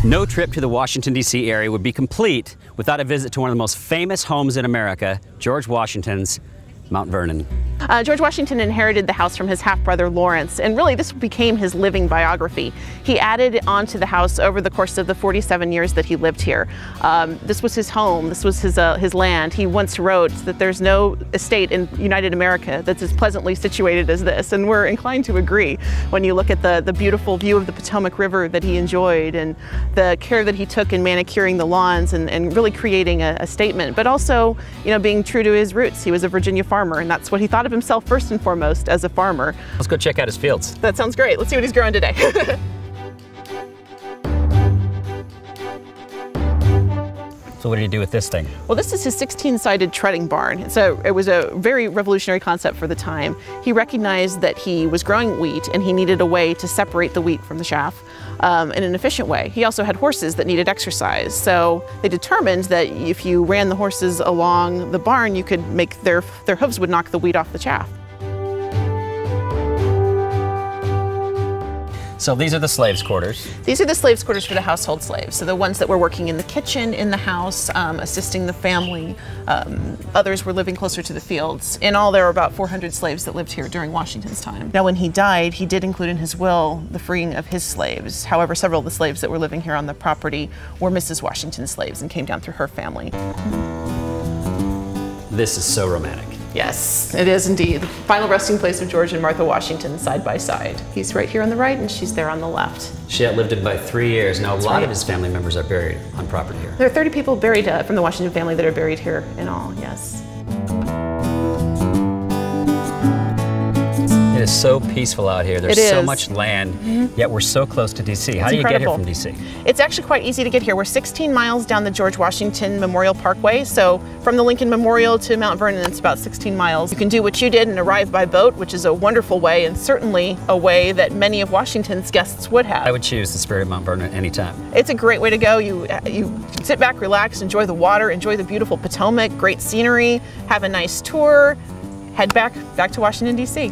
No trip to the Washington, D.C. area would be complete without a visit to one of the most famous homes in America, George Washington's Mount Vernon. George Washington inherited the house from his half-brother Lawrence, and really this became his living biography. He added onto the house over the course of the 47 years that he lived here. This was his home, this was his land. He once wrote that there's no estate in United America that's as pleasantly situated as this, and we're inclined to agree when you look at the beautiful view of the Potomac River that he enjoyed and the care that he took in manicuring the lawns and really creating a statement, but also, you know, being true to his roots. He was a Virginia farmer, and that's what he thought of himself first and foremost as a farmer. Let's go check out his fields. That sounds great. Let's see what he's growing today. So what did he do with this thing? Well, this is his 16-sided treading barn. So it was a very revolutionary concept for the time. He recognized that he was growing wheat and he needed a way to separate the wheat from the chaff in an efficient way. He also had horses that needed exercise. So they determined that if you ran the horses along the barn, you could make their hooves would knock the wheat off the chaff. So these are the slaves' quarters. These are the slaves' quarters for the household slaves. So the ones that were working in the kitchen, in the house, assisting the family. Others were living closer to the fields. In all, there were about 400 slaves that lived here during Washington's time. Now, when he died, he did include in his will the freeing of his slaves. However, several of the slaves that were living here on the property were Mrs. Washington's slaves and came down through her family. This is so romantic. Yes, it is indeed. Final resting place of George and Martha Washington side by side. He's right here on the right and she's there on the left. She outlived him by 3 years. Now, That's a lot right. of his family members are buried on property here. There are 30 people buried from the Washington family that are buried here in all, yes. It is so peaceful out here. There's so much land, yet we're so close to D.C. How do you get here from D.C.? It's actually quite easy to get here. We're 16 miles down the George Washington Memorial Parkway, so from the Lincoln Memorial to Mount Vernon, it's about 16 miles. You can do what you did and arrive by boat, which is a wonderful way, and certainly a way that many of Washington's guests would have. I would choose the Spirit of Mount Vernon anytime. It's a great way to go. You sit back, relax, enjoy the water, enjoy the beautiful Potomac, great scenery, have a nice tour, head back to Washington, D.C.